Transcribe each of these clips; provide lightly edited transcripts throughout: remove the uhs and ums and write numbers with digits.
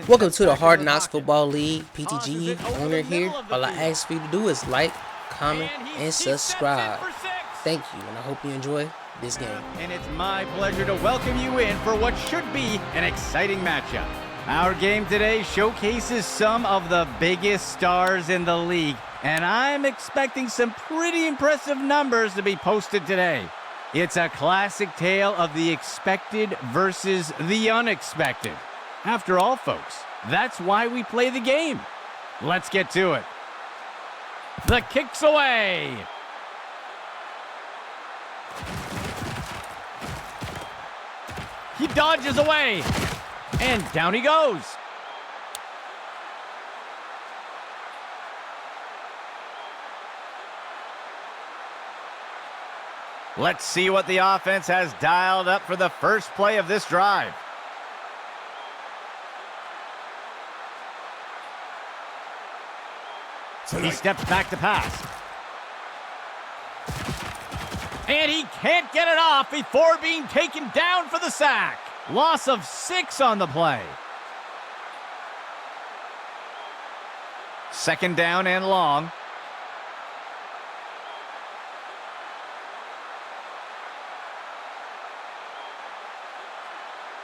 Welcome to the Hard Knocks Football League, PTG owner here. All I ask for you to do is like, comment, and subscribe. Thank you, and I hope you enjoy this game. And it's my pleasure to welcome you in for what should be an exciting matchup. Our game today showcases some of the biggest stars in the league, and I'm expecting some pretty impressive numbers to be posted today. It's a classic tale of the expected versus the unexpected. After all, folks, that's why we play the game. Let's get to it. The kick's away. He dodges away. And down he goes. Let's see what the offense has dialed up for the first play of this drive. He steps back to pass. And he can't get it off before being taken down for the sack. Loss of 6 on the play. Second down and long.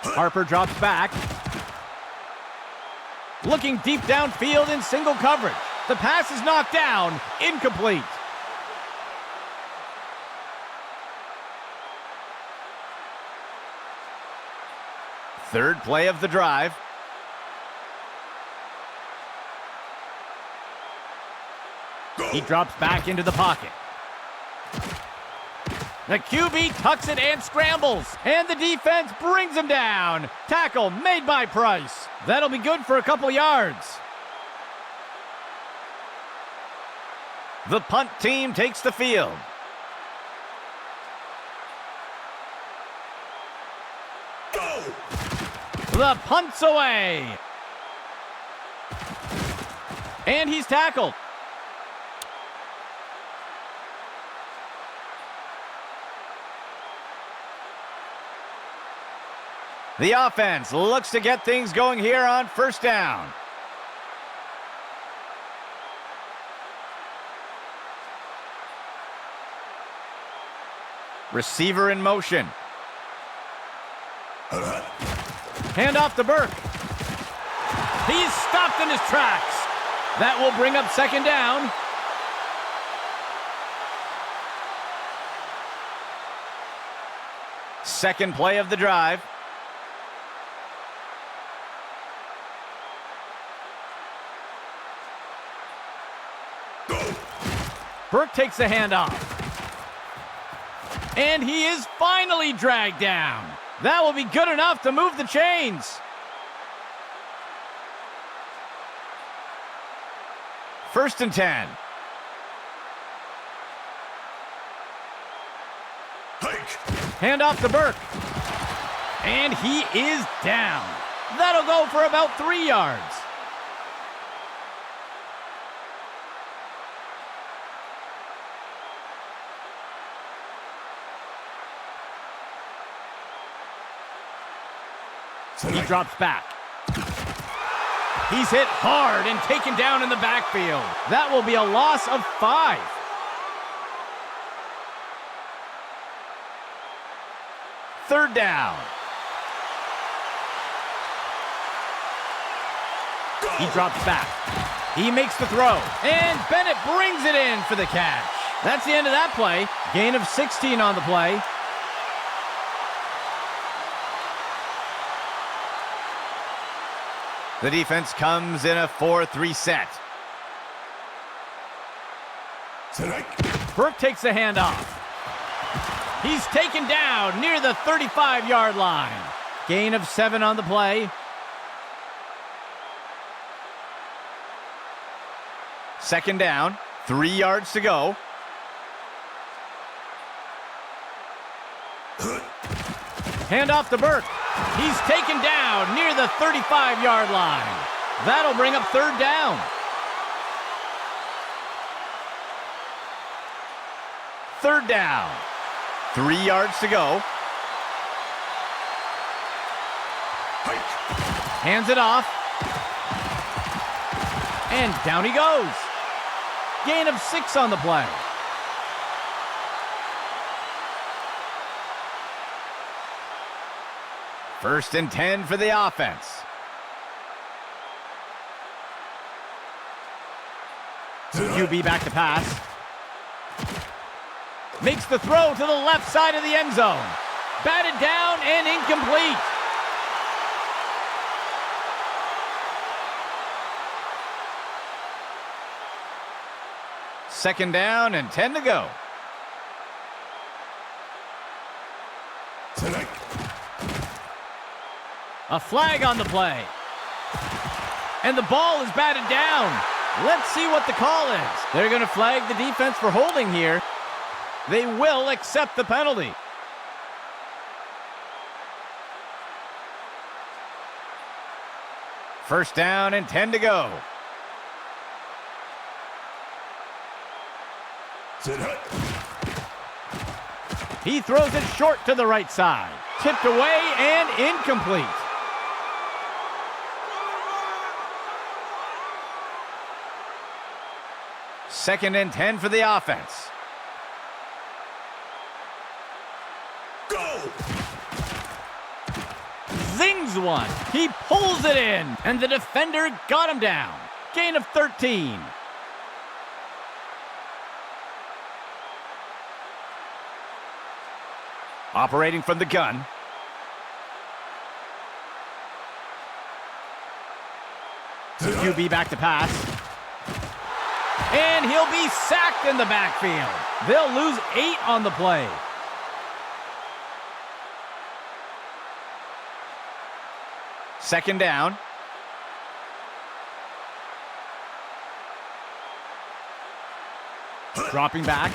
Harper drops back. Looking deep downfield in single coverage. The pass is knocked down, incomplete. Third play of the drive. He drops back into the pocket. The QB tucks it and scrambles, and the defense brings him down. Tackle made by Price. That'll be good for a couple yards. The punt team takes the field. Go! The punt's away. And he's tackled. The offense looks to get things going here on first down. Receiver in motion. Hand off to Burke. He's stopped in his tracks. That will bring up second down. Second play of the drive. Burke takes the handoff. And he is finally dragged down. That will be good enough to move the chains. First and 10. Hand off to Burke. And he is down. That'll go for about 3 yards. He drops back. He's hit hard and taken down in the backfield. That will be a loss of 5. Third down. He drops back. He makes the throw. And Bennett brings it in for the catch. That's the end of that play. Gain of 16 on the play. The defense comes in a 4-3 set. Burke takes the handoff. He's taken down near the 35-yard line. Gain of 7 on the play. Second down, 3 yards to go. Handoff to Burke. He's taken down near the 35-yard line. That'll bring up third down. Third down. 3 yards to go. Hands it off. And down he goes. Gain of 6 on the play. First and 10 for the offense. QB back to pass. Makes the throw to the left side of the end zone. Batted down and incomplete. Second down and 10 to go. A flag on the play. And the ball is batted down. Let's see what the call is. They're going to flag the defense for holding here. They will accept the penalty. First down and 10 to go. He throws it short to the right side. Tipped away and incomplete. Second and 10 for the offense. Go! Zings one. He pulls it in, and the defender got him down. Gain of 13. Operating from the gun. QB back to pass. And he'll be sacked in the backfield. They'll lose 8 on the play. Second down. Dropping back.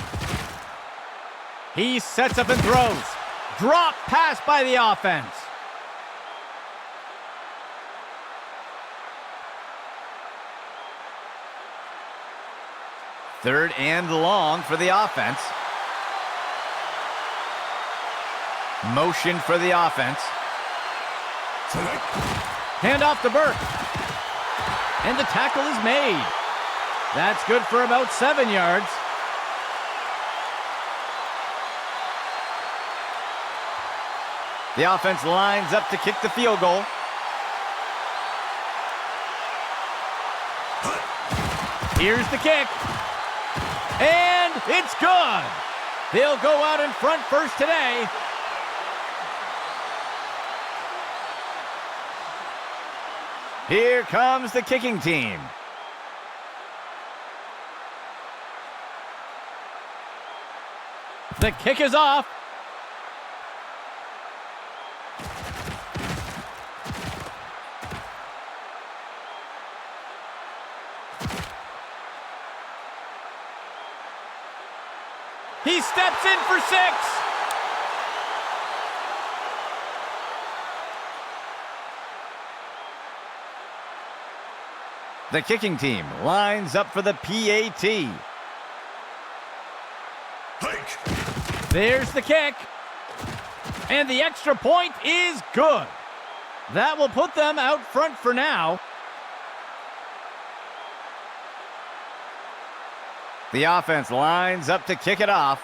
He sets up and throws. Drop pass by the offense. Third and long for the offense. Motion for the offense. Hand off to Burke. And the tackle is made. That's good for about 7 yards. The offense lines up to kick the field goal. Here's the kick. And it's good. They'll go out in front first today. Here comes the kicking team. The kick is off. He steps in for 6. The kicking team lines up for the PAT. Hike. There's the kick. And the extra point is good. That will put them out front for now. The offense lines up to kick it off.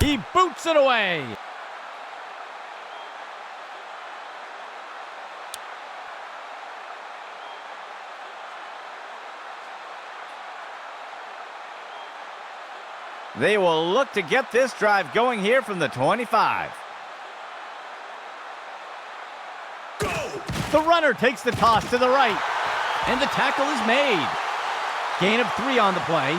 He boots it away. They will look to get this drive going here from the 25. The runner takes the toss to the right, and the tackle is made. Gain of 3 on the play.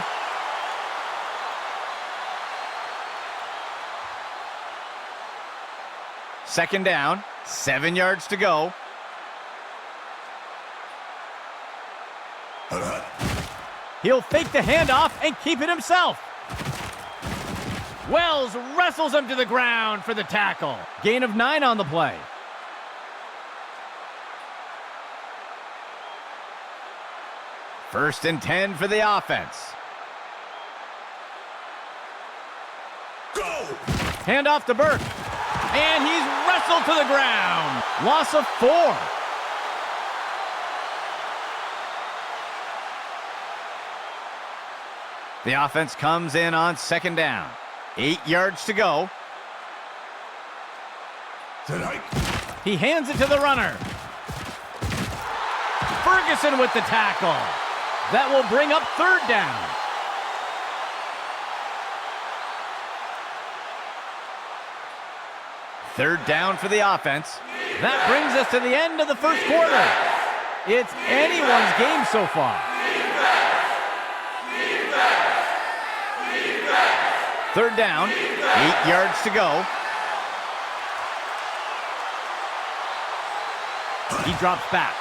Second down, 7 yards to go. He'll fake the handoff and keep it himself. Wells wrestles him to the ground for the tackle. Gain of 9 on the play. First and 10 for the offense. Go! Hand off to Burke. And he's wrestled Reversal to the ground. Loss of 4. The offense comes in on second down. 8 yards to go. He hands it to the runner. Ferguson with the tackle. That will bring up third down. Third down for the offense. That brings us to the end of the first quarter. It's anyone's game so far. Third down, 8 yards to go. He drops back,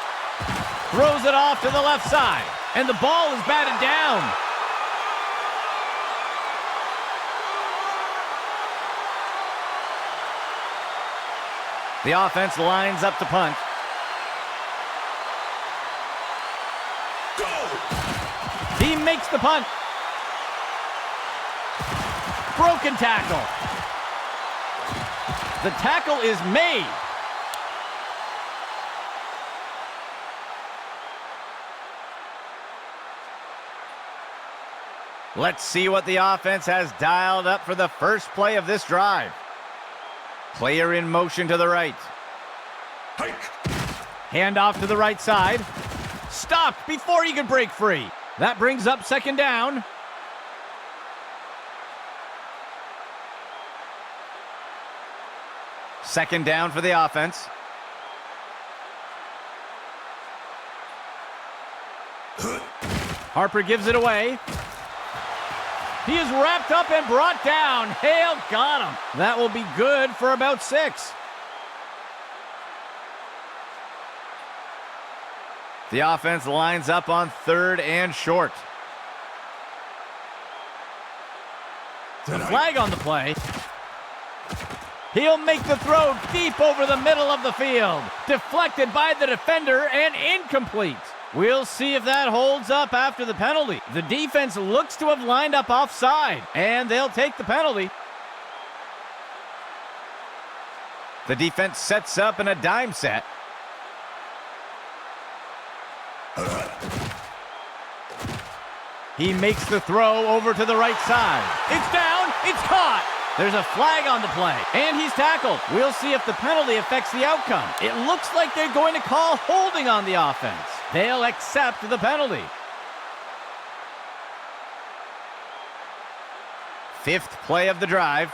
throws it off to the left side, and the ball is batted down. The offense lines up to punt. He makes the punt. Broken tackle. The tackle is made. Let's see what the offense has dialed up for the first play of this drive. Player in motion to the right. Hand off to the right side. Stopped before he could break free. That brings up second down. Second down for the offense. Harper gives it away. He is wrapped up and brought down. Hale got him. That will be good for about 6. The offense lines up on third and short. A flag on the play. He'll make the throw deep over the middle of the field. Deflected by the defender and incomplete. We'll see if that holds up after the penalty. The defense looks to have lined up offside, and they'll take the penalty. The defense sets up in a dime set. He makes the throw over to the right side. It's down, it's caught. There's a flag on the play, and he's tackled. We'll see if the penalty affects the outcome. It looks like they're going to call holding on the offense. They'll accept the penalty. 5th play of the drive.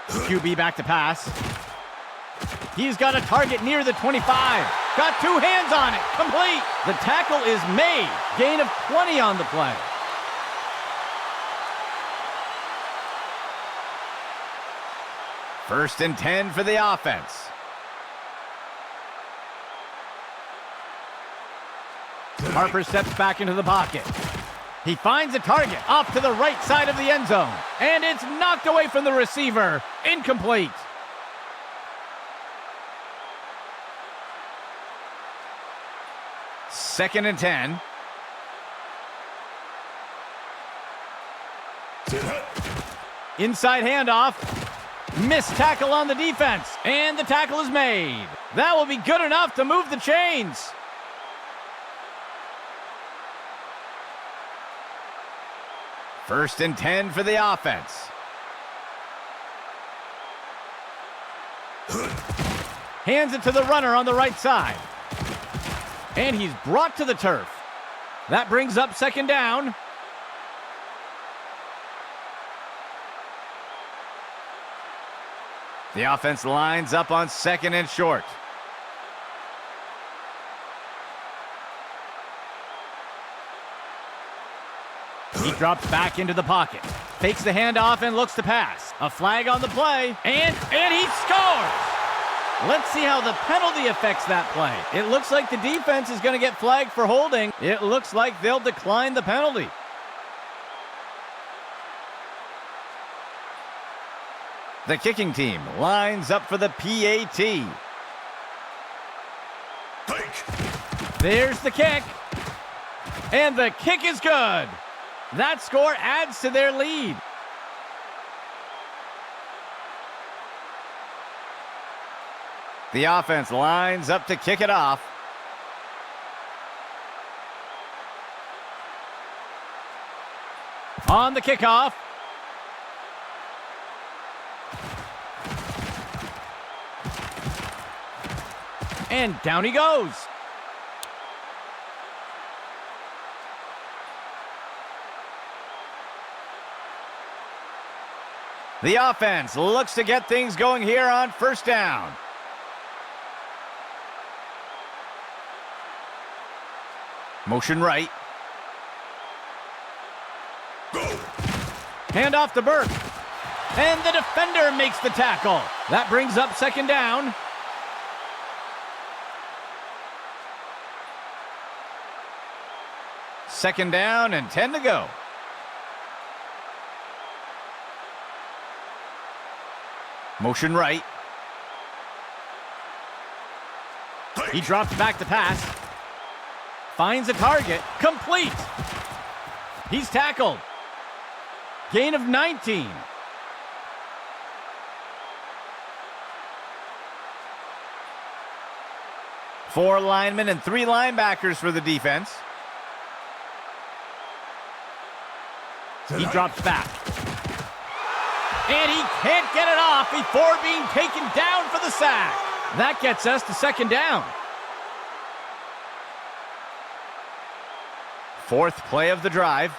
QB back to pass. He's got a target near the 25. Got 2 hands on it. Complete. The tackle is made. Gain of 20 on the play. First and 10 for the offense. Harper steps back into the pocket. He finds a target off to the right side of the end zone. And it's knocked away from the receiver. Incomplete. Second and 10. Inside handoff. Missed tackle on the defense. And the tackle is made. That will be good enough to move the chains. First and 10 for the offense. Hands it to the runner on the right side. And he's brought to the turf. That brings up second down. The offense lines up on second and short. He drops back into the pocket. Takes the handoff and looks to pass. A flag on the play. And he scores! Let's see how the penalty affects that play. It looks like the defense is going to get flagged for holding. It looks like they'll decline the penalty. The kicking team lines up for the PAT. There's the kick. And the kick is good. That score adds to their lead. The offense lines up to kick it off. On the kickoff. And down he goes. The offense looks to get things going here on first down. Motion right. Hand off to Burke. And the defender makes the tackle. That brings up second down. Second down and 10 to go. Motion right. He drops back to pass. Finds a target. Complete. He's tackled. Gain of 19. Four linemen and three linebackers for the defense. He drops back. And he can't get it off before being taken down for the sack. That gets us to second down. Fourth play of the drive.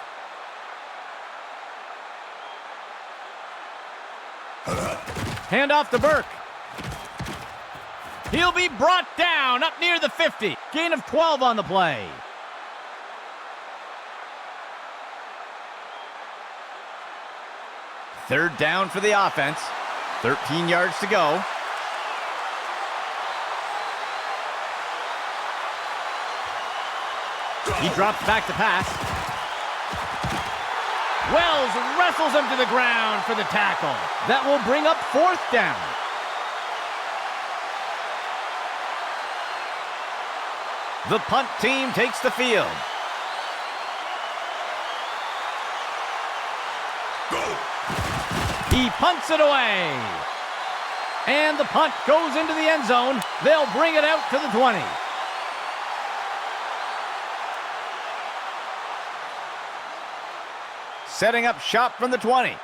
Hand off to Burke. He'll be brought down up near the 50. Gain of 12 on the play. Third down for the offense. 13 yards to go. He drops back to pass. Wells wrestles him to the ground for the tackle. That will bring up fourth down. The punt team takes the field. He punts it away. And the punt goes into the end zone. They'll bring it out to the 20. Setting up shop from the 20.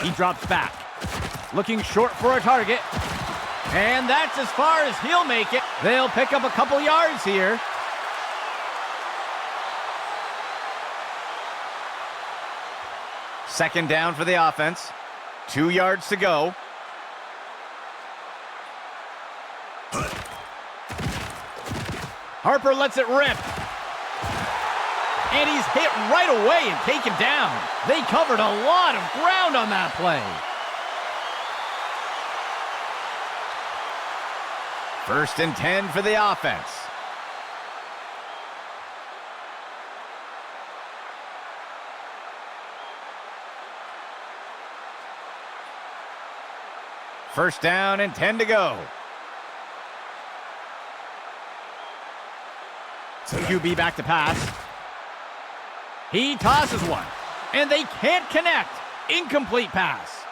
He drops back. Looking short for a target. And that's as far as he'll make it. They'll pick up a couple yards here. Second down for the offense. 2 yards to go. Harper lets it rip. And he's hit right away and taken down. They covered a lot of ground on that play. First and 10 for the offense. First down and 10 to go. QB back to pass. He tosses one, and they can't connect. Incomplete pass.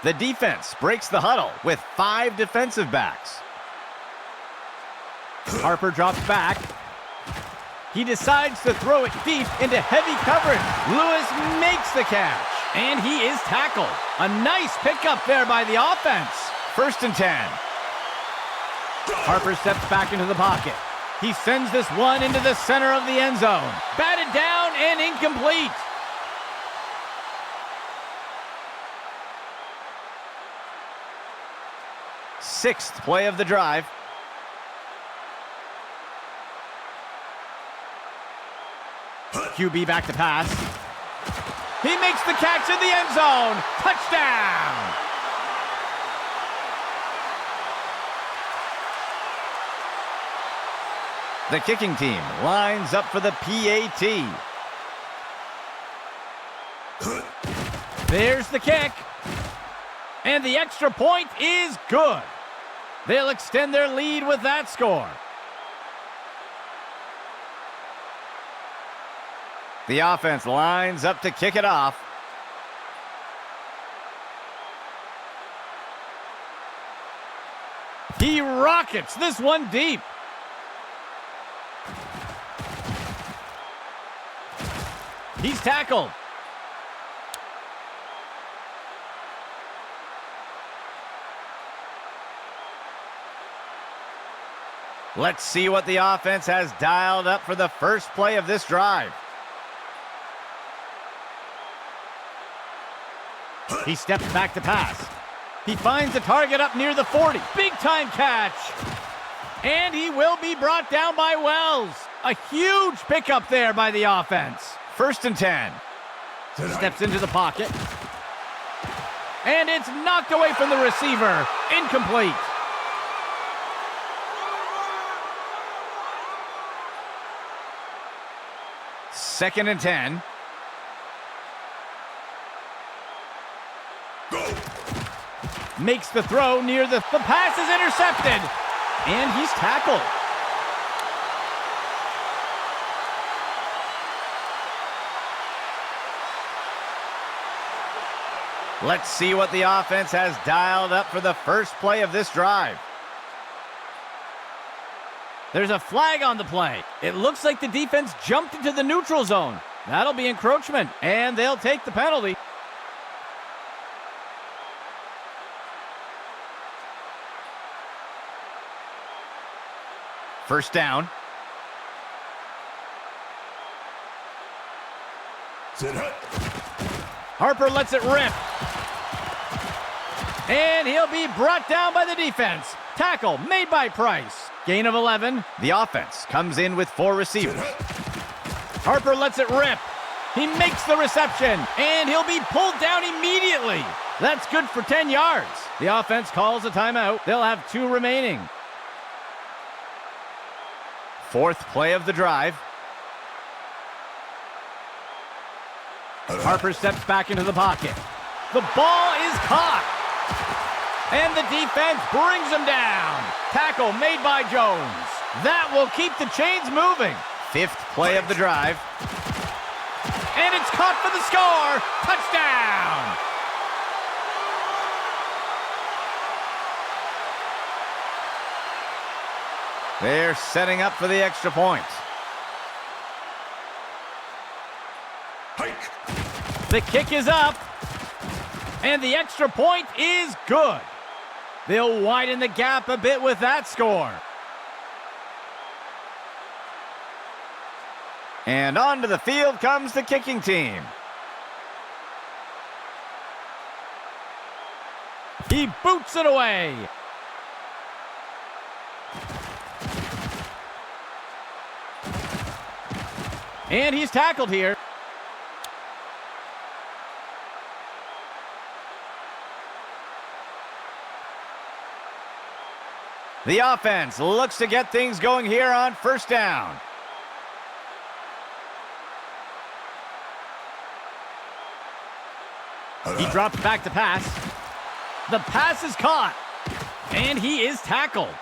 The defense breaks the huddle with 5 defensive backs. Harper drops back. He decides to throw it deep into heavy coverage. Lewis makes the catch, and he is tackled. A nice pickup there by the offense. First and 10. Harper steps back into the pocket. He sends this one into the center of the end zone. Batted down and incomplete. Sixth play of the drive. QB back to pass. He makes the catch in the end zone. Touchdown! The kicking team lines up for the PAT. There's the kick. And the extra point is good. They'll extend their lead with that score. The offense lines up to kick it off. He rockets this one deep. He's tackled. Let's see what the offense has dialed up for the first play of this drive. He steps back to pass. He finds the target up near the 40. Big time catch. And he will be brought down by Wells. A huge pickup there by the offense. 1st and 10. Steps into the pocket. And it's knocked away from the receiver. Incomplete. Second and 10. Makes the throw near the pass is intercepted. And he's tackled. Let's see what the offense has dialed up for the first play of this drive. There's a flag on the play. It looks like the defense jumped into the neutral zone. That'll be encroachment, and they'll take the penalty. First down. Harper lets it rip. And he'll be brought down by the defense. Tackle made by Price. Gain of 11. The offense comes in with 4 receivers. Harper lets it rip. He makes the reception, and he'll be pulled down immediately. That's good for 10 yards. The offense calls a timeout. They'll have 2 remaining. 4th play of the drive. Harper steps back into the pocket. The ball is caught. And the defense brings him down. Tackle made by Jones. That will keep the chains moving. 5th play of the drive. And it's caught for the score. Touchdown. They're setting up for the extra point. The kick is up. And the extra point is good. They'll widen the gap a bit with that score. And onto the field comes the kicking team. He boots it away. And he's tackled here. The offense looks to get things going here on first down. He drops back to pass. The pass is caught. And he is tackled.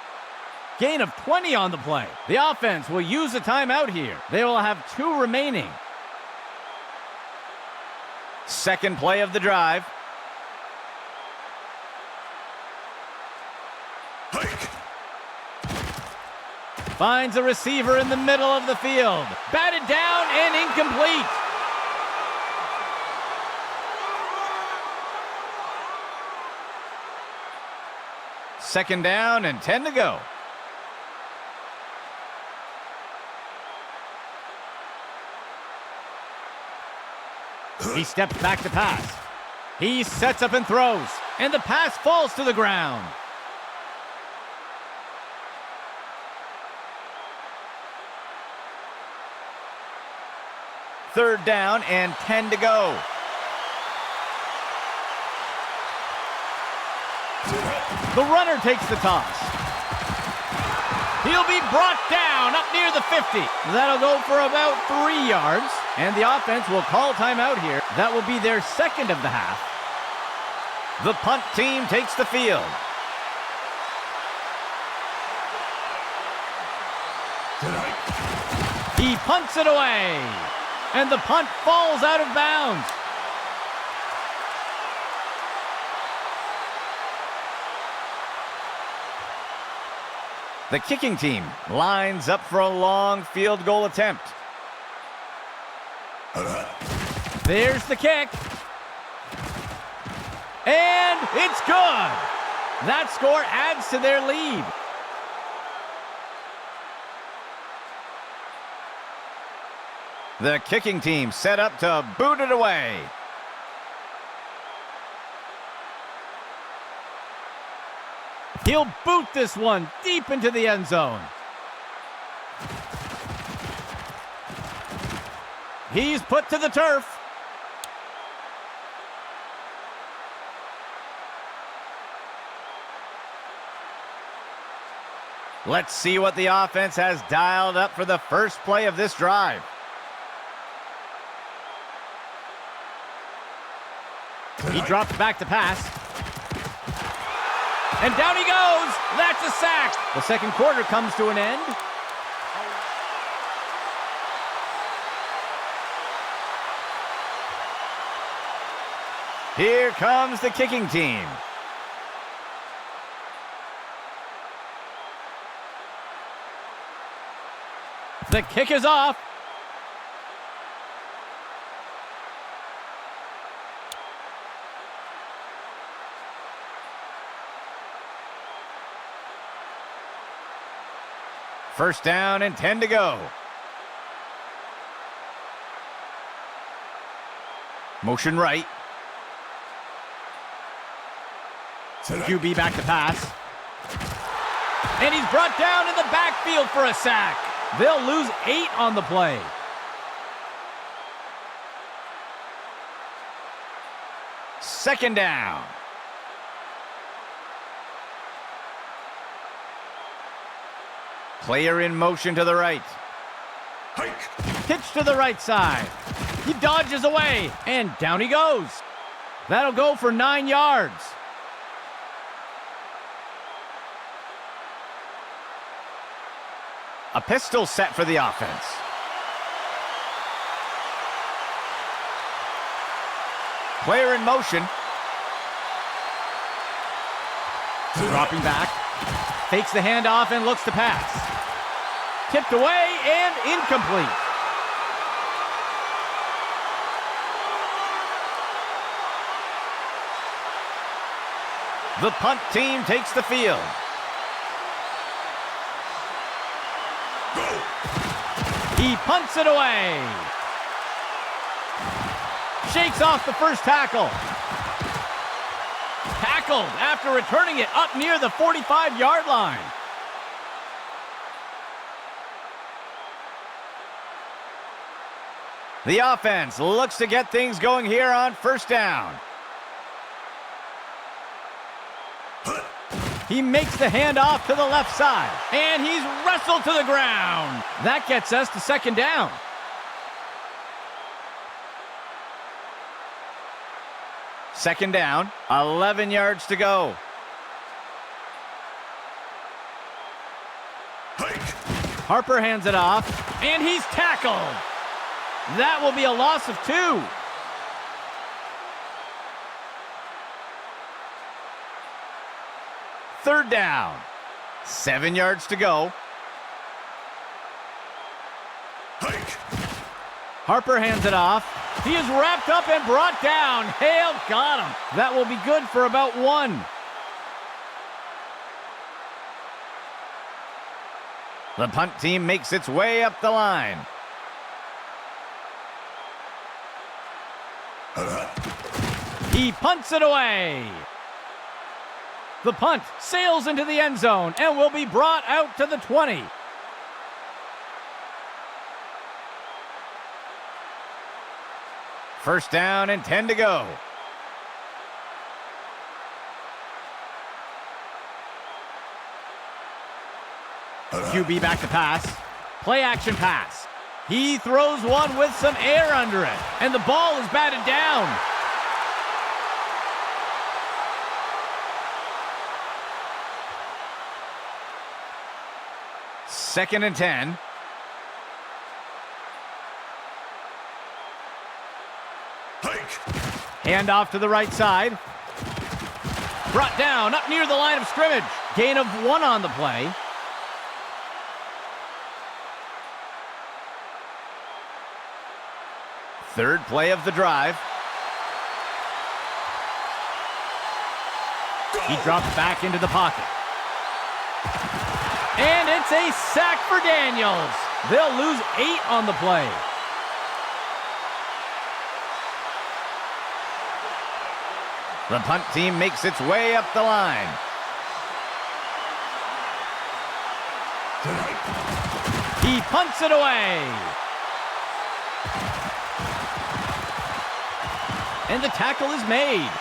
Gain of 20 on the play. The offense will use a timeout here. They will have 2 remaining. 2nd play of the drive. Finds a receiver in the middle of the field. Batted down and incomplete. Second down and 10 to go. He steps back to pass. He sets up and throws. And the pass falls to the ground. Third down and 10 to go. The runner takes the toss. He'll be brought down up near the 50. That'll go for about 3 yards. And the offense will call timeout here. That will be their second of the half. The punt team takes the field. He punts it away. And the punt falls out of bounds. The kicking team lines up for a long field goal attempt. There's the kick. And it's good. That score adds to their lead. The kicking team set up to boot it away. He'll boot this one deep into the end zone. He's put to the turf. Let's see what the offense has dialed up for the first play of this drive. He drops back to pass. And down he goes. That's a sack. The second quarter comes to an end. Here comes the kicking team. The kick is off. First down and 10 to go. Motion right. QB back to pass. And he's brought down in the backfield for a sack. They'll lose 8 on the play. Second down. Player in motion to the right. Pitch to the right side. He dodges away, and down he goes. That'll go for 9 yards. A pistol set for the offense. Player in motion. Dropping back. Fakes the handoff and looks to pass. Tipped away and incomplete. The punt team takes the field. He punts it away. Shakes off the first tackle. Tackled after returning it up near the 45-yard line. The offense looks to get things going here on first down. He makes the handoff to the left side, and he's wrestled to the ground. That gets us to second down. Second down, 11 yards to go. Harper hands it off, and he's tackled. That will be a loss of 2. Third down, 7 yards to go. Harper hands it off. He is wrapped up and brought down. Hale got him. That will be good for about 1. The punt team makes its way up the line. He punts it away. The punt sails into the end zone and will be brought out to the 20. First down and 10 to go. QB back to pass. Play action pass. He throws one with some air under it, and the ball is batted down. Second and 10. Hand off to the right side. Brought down up near the line of scrimmage. Gain of 1 on the play. Third play of the drive. He drops back into the pocket. And it's a sack for Daniels. They'll lose 8 on the play. The punt team makes its way up the line. He punts it away. And the tackle is made.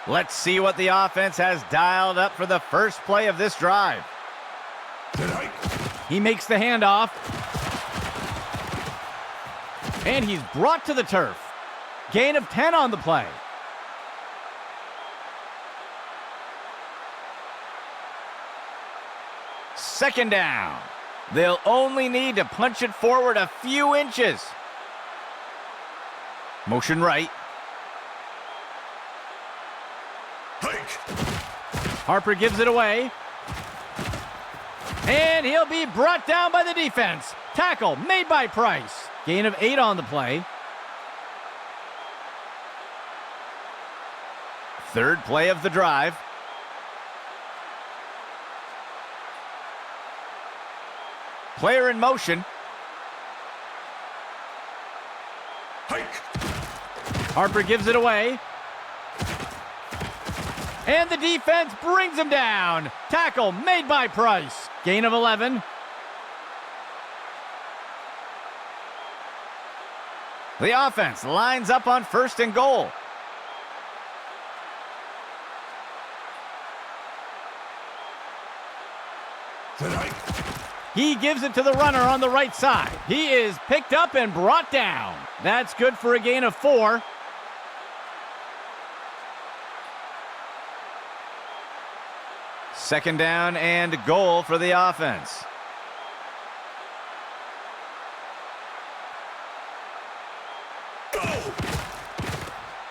Let's see what the offense has dialed up for the first play of this drive. He makes the handoff. And he's brought to the turf. Gain of 10 on the play. Second down. They'll only need to punch it forward a few inches. Motion right. Harper gives it away. And he'll be brought down by the defense. Tackle made by Price. Gain of 8 on the play. Third play of the drive. Player in motion. Harper gives it away. And the defense brings him down. Tackle made by Price. Gain of 11. The offense lines up on 1st and goal. He gives it to the runner on the right side. He is picked up and brought down. That's good for a gain of 4. Second down and goal for the offense.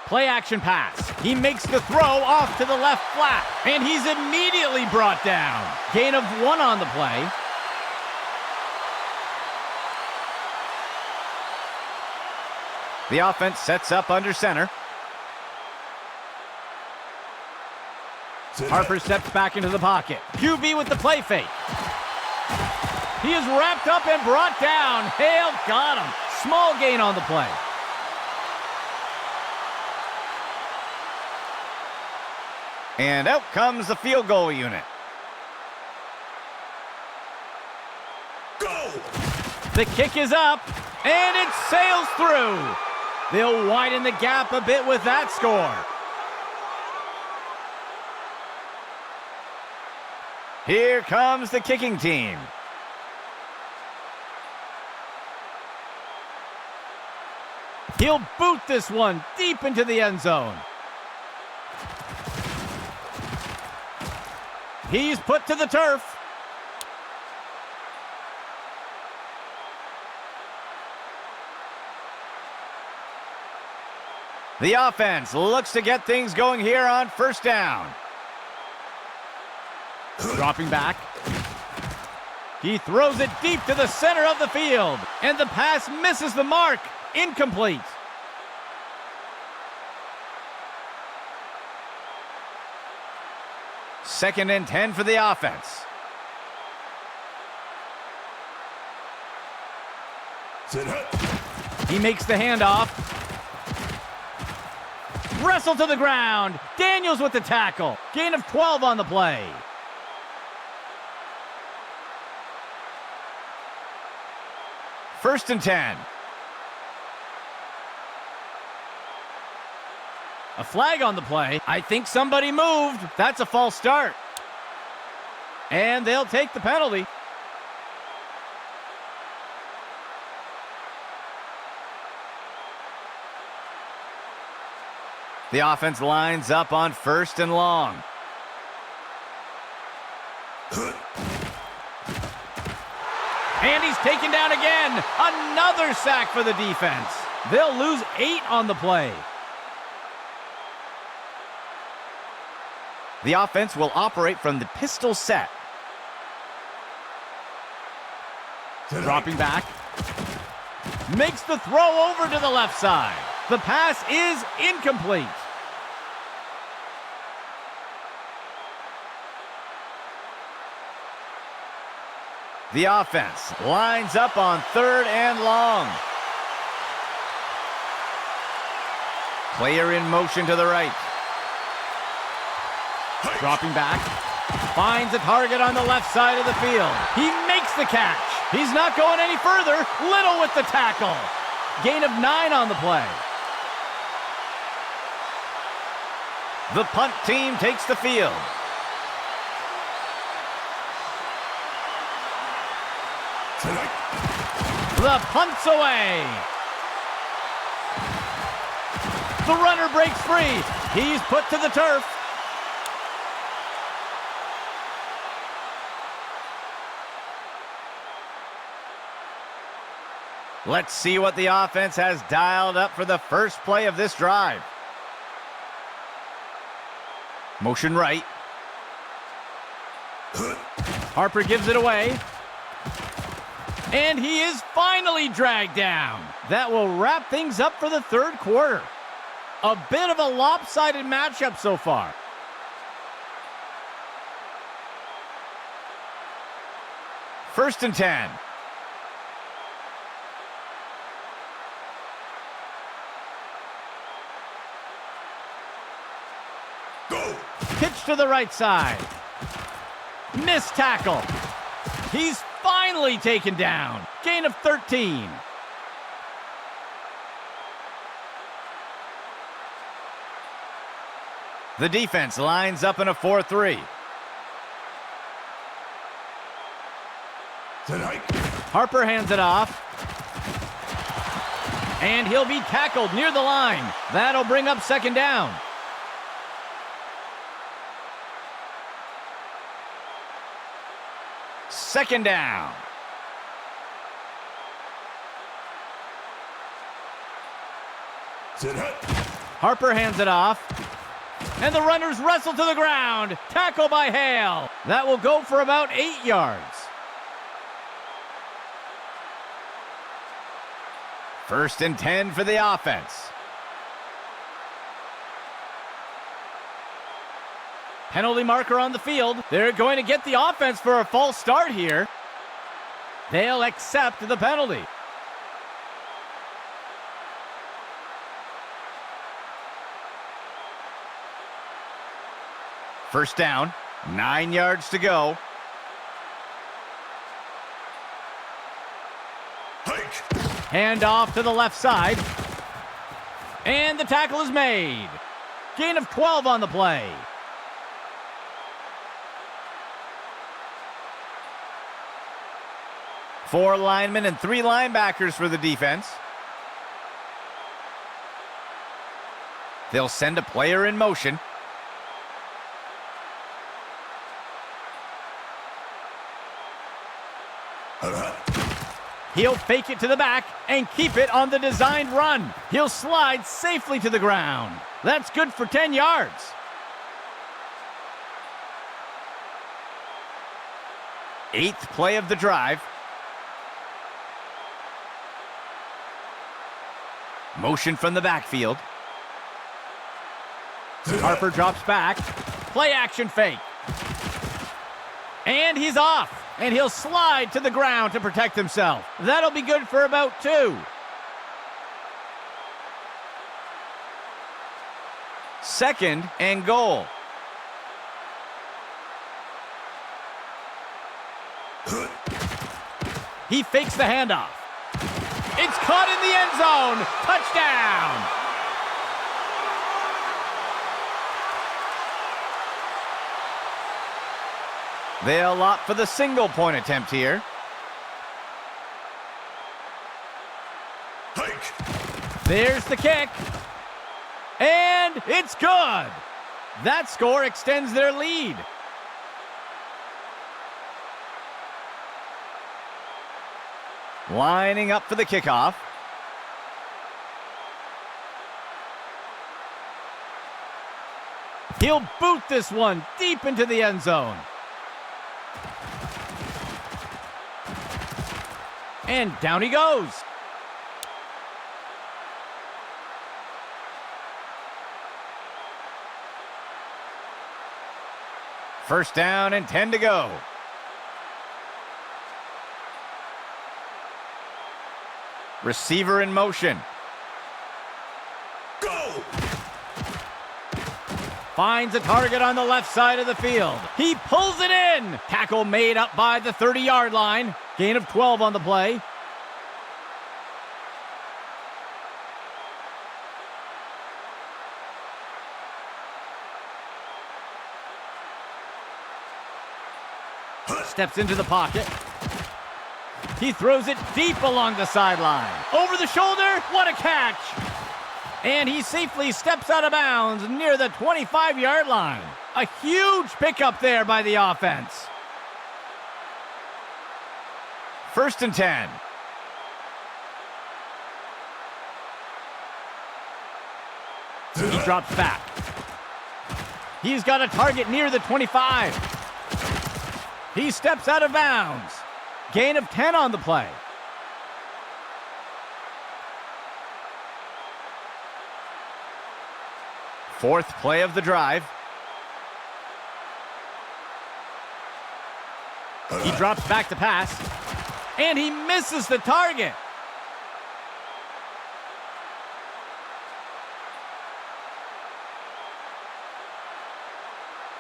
Play action pass. He makes the throw off to the left flat, and he's immediately brought down. Gain of 1 on the play. The offense sets up under center. Harper steps back into the pocket. QB with the play fake. He is wrapped up and brought down. Hale got him. Small gain on the play. And out comes the field goal unit. Go! The kick is up, and it sails through. They'll widen the gap a bit with that score. Here comes the kicking team. He'll boot this one deep into the end zone. He's put to the turf. The offense looks to get things going here on 1st down. Dropping back. He throws it deep to the center of the field, and the pass misses the mark. Incomplete. Second and 10 for the offense. He makes the handoff. Wrestle to the ground. Daniels with the tackle. Gain of 12 on the play. First and 10. A flag on the play. I think somebody moved. That's a false start. And they'll take the penalty. The offense lines up on 1st and long. And he's taken down again. Another sack for the defense. They'll lose 8 on the play. The offense will operate from the pistol set. Dropping back. Makes the throw over to the left side. The pass is incomplete. The offense lines up on 3rd and long. Player in motion to the right. Dropping back. Finds a target on the left side of the field. He makes the catch. He's not going any further. Little with the tackle. Gain of 9 on the play. The punt team takes the field. The punt's away. The runner breaks free. He's put to the turf. Let's see what the offense has dialed up for the first play of this drive. Motion right. Harper gives it away. And he is finally dragged down. That will wrap things up for the 3rd quarter. A bit of a lopsided matchup so far. First and 10. Go. Pitch to the right side. Missed tackle. He's finally taken down. Gain of 13. The defense lines up in a 4-3. Harper hands it off. And he'll be tackled near the line. That'll bring up 2nd down. Second down. Harper hands it off. And the runners wrestle to the ground. Tackle by Hale. That will go for about 8 yards. First and 10 for the offense. Penalty marker on the field. They're going to get the offense for a false start here. They'll accept the penalty. First down, 9 yards to go. Hand off to the left side. And the tackle is made. Gain of 12 on the play. Four linemen and 3 linebackers for the defense. They'll send a player in motion. He'll fake it to the back and keep it on the designed run. He'll slide safely to the ground. That's good for 10 yards. Eighth play of the drive. Motion from the backfield. Harper drops back. Play action fake. And he's off. And he'll slide to the ground to protect himself. That'll be good for about 2. Second and goal. He fakes the handoff. It's caught in the end zone. Touchdown. They'll opt for the single-point attempt here. There's the kick. And it's good. That score extends their lead. Lining up for the kickoff. He'll boot this one deep into the end zone. And down he goes. First down and 10 to go. Receiver in motion. Go! Finds a target on the left side of the field. He pulls it in. Tackle made up by the 30-yard line. Gain of 12 on the play. Steps into the pocket. He throws it deep along the sideline. Over the shoulder, what a catch! And he safely steps out of bounds near the 25-yard line. A huge pickup there by the offense. First and 10. He drops back. He's got a target near the 25. He steps out of bounds. Gain of 10 on the play. Fourth play of the drive. He drops back to pass. And he misses the target.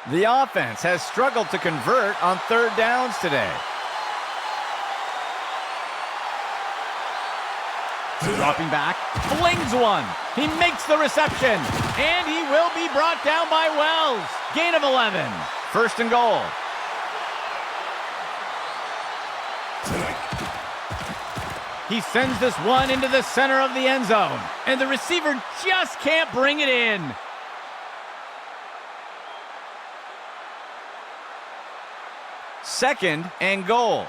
The offense has struggled to convert on third downs today. Dropping back, flings one. He makes the reception, and he will be brought down by Wells. Gain of 11. First and goal. He sends this one into the center of the end zone, and the receiver just can't bring it in. Second and goal.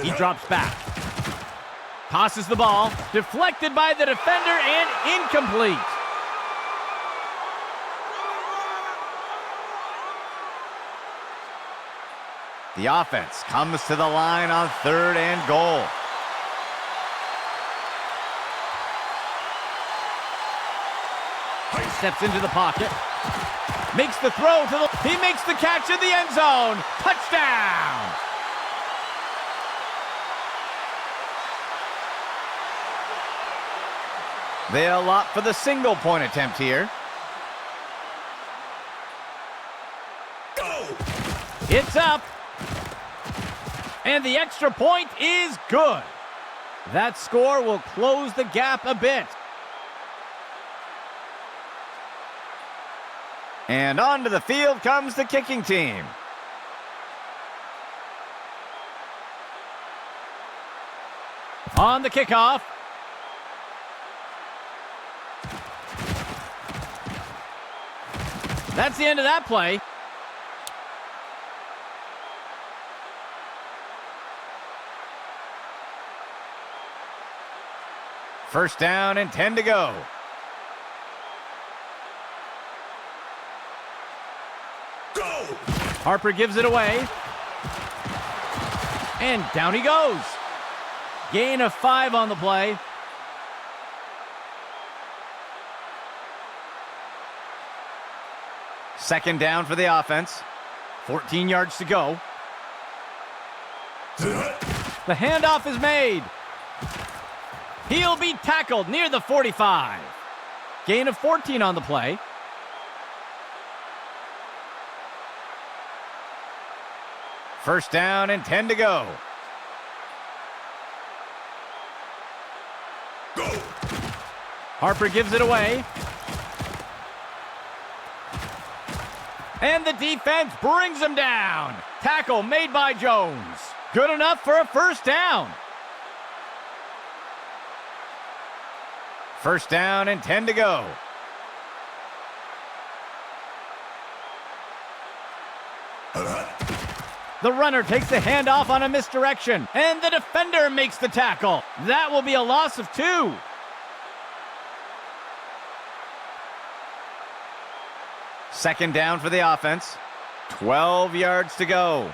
He drops back. Tosses the ball. Deflected by the defender and incomplete. The offense comes to the line on third and goal. Steps into the pocket. Makes the throw to the... He makes the catch in the end zone. Touchdown! They'll opt for the single-point attempt here. Go! It's up. And the extra point is good. That score will close the gap a bit. And onto the field comes the kicking team. On the kickoff. That's the end of that play. First down and 10 to go. Harper gives it away. And down he goes. Gain of 5 on the play. Second down for the offense. 14 yards to go. The handoff is made. He'll be tackled near the 45. Gain of 14 on the play. First down and 10 to go. Harper gives it away. And the defense brings him down. Tackle made by Jones. Good enough for a first down. First down and 10 to go. The runner takes the handoff on a misdirection, and the defender makes the tackle. That will be a loss of 2. Second down for the offense. 12 yards to go.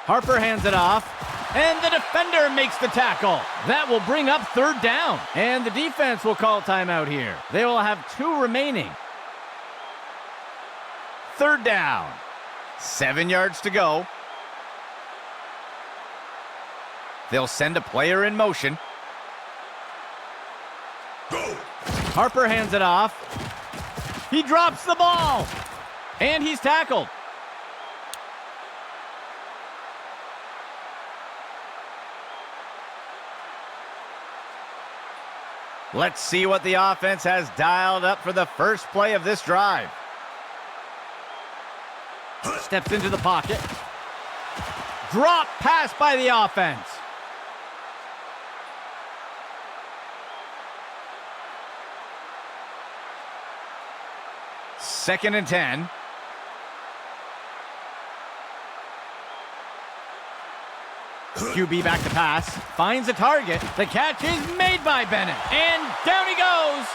Harper hands it off, and the defender makes the tackle. That will bring up third down, and the defense will call timeout here. They will have 2 remaining. Third down. 7 yards to go. They'll send a player in motion. Harper hands it off. He drops the ball, and he's tackled. Let's see what the offense has dialed up for the first play of this drive. Steps into the pocket. Drop pass by the offense. Second and 10. QB back to pass, finds a target. The catch is made by Bennett, and down he goes.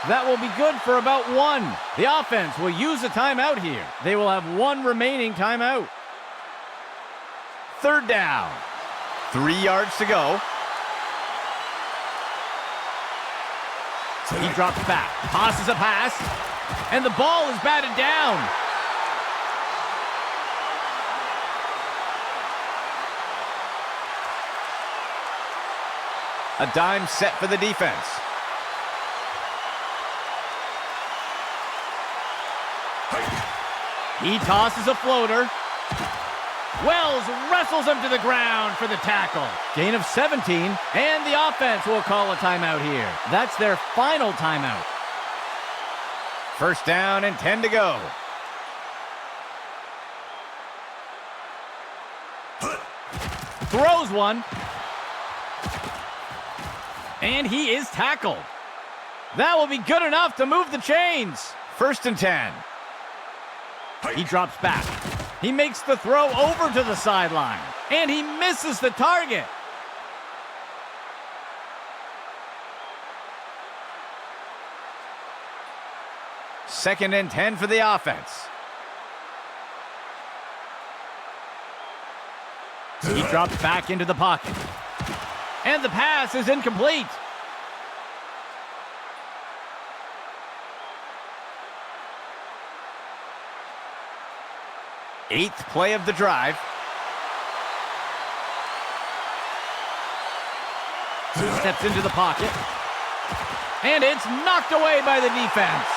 That will be good for about 1. The offense will use a timeout here. They will have 1 remaining timeout. Third down. 3 yards to go. He drops back, tosses a pass, and the ball is batted down. A dime set for the defense. He tosses a floater. Wells wrestles him to the ground for the tackle. Gain of 17, and the offense will call a timeout here. That's their final timeout. First down and 10 to go. Throws one. And he is tackled. That will be good enough to move the chains. First and 10. He drops back. He makes the throw over to the sideline. And he misses the target. Second and 10 for the offense. He drops back into the pocket. And the pass is incomplete. Eighth play of the drive. Steps into the pocket. And it's knocked away by the defense.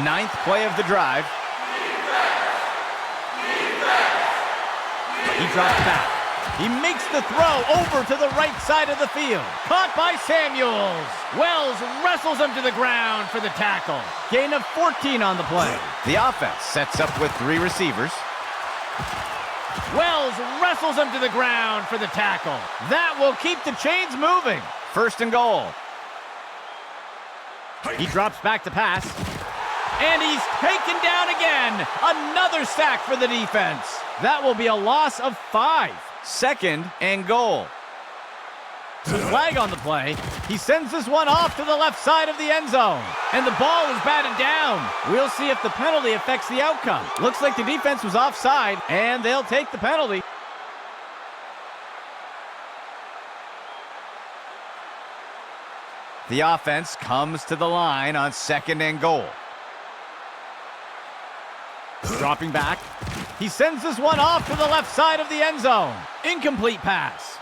Ninth play of the drive. He drops back. He makes the throw over to the right side of the field. Caught by Samuels. Wells wrestles him to the ground for the tackle. Gain of 14 on the play. The offense sets up with 3 receivers. Wells wrestles him to the ground for the tackle. That will keep the chains moving. First and goal. He drops back to pass. And he's taken down again. Another sack for the defense. That will be a loss of 5. Second and goal. Flag on the play. He sends this one off to the left side of the end zone. And the ball is batted down. We'll see if the penalty affects the outcome. Looks like the defense was offside, and they'll take the penalty. The offense comes to the line on second and goal. Dropping back. He sends this one off to the left side of the end zone. Incomplete pass.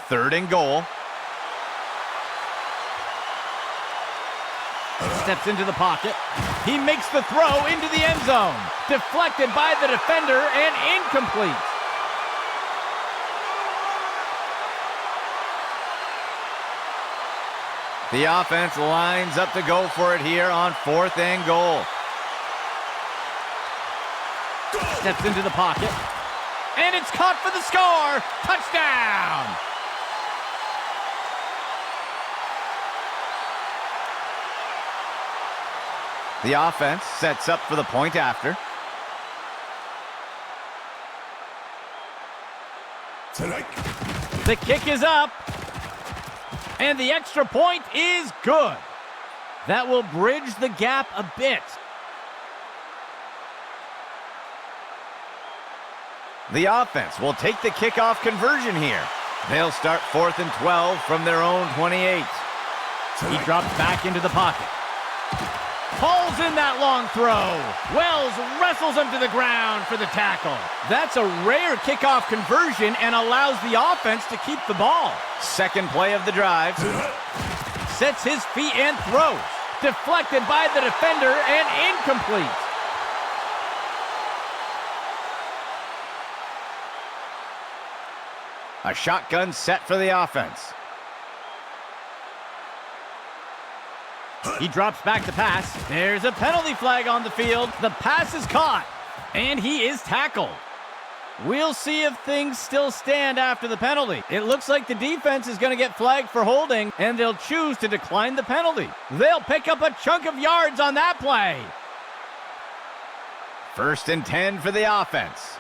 Third and goal. Steps into the pocket. He makes the throw into the end zone. Deflected by the defender and incomplete. The offense lines up to go for it here on fourth and goal. Steps into the pocket. And it's caught for the score. Touchdown. The offense sets up for the point after. The kick is up. And the extra point is good. That will bridge the gap a bit. The offense will take the kickoff conversion here. They'll start 4th and 12 from their own 28. He drops back into the pocket. Pulls in that long throw. Wells wrestles him to the ground for the tackle. That's a rare kickoff conversion and allows the offense to keep the ball. Second play of the drive. Sets his feet and throws. Deflected by the defender and incomplete. A shotgun set for the offense. He drops back to pass. There's a penalty flag on the field. The pass is caught, and he is tackled. We'll see if things still stand after the penalty. It looks like the defense is going to get flagged for holding, and they'll choose to decline the penalty. They'll pick up a chunk of yards on that play. 1st and 10 for the offense.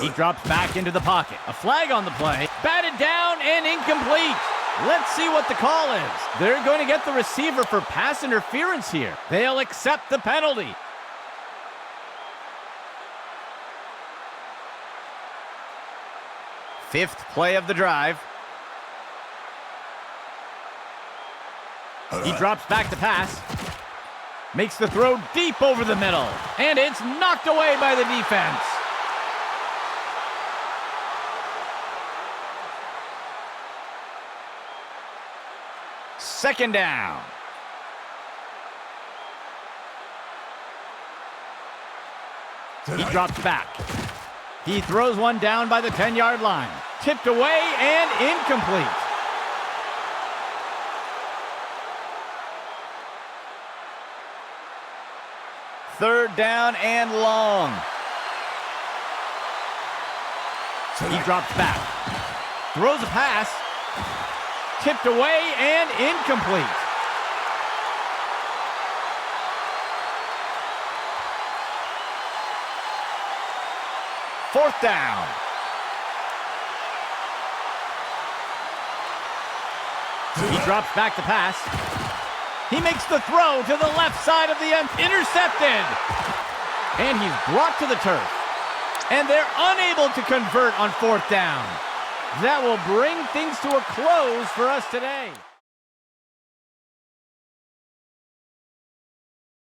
He drops back into the pocket. A flag on the play. Batted down and incomplete. Let's see what the call is. They're going to get the receiver for pass interference here. They'll accept the penalty. Fifth play of the drive. He drops back to pass. Makes the throw deep over the middle. And it's knocked away by the defense. Second down. He drops back. He throws one down by the 10-yard line. Tipped away and incomplete. Third down and long. He drops back. Throws a pass. Tipped away and incomplete. Fourth down. He drops back to pass. He makes the throw to the left side of the end. Intercepted. And he's brought to the turf. And they're unable to convert on 4th down. That will bring things to a close for us today.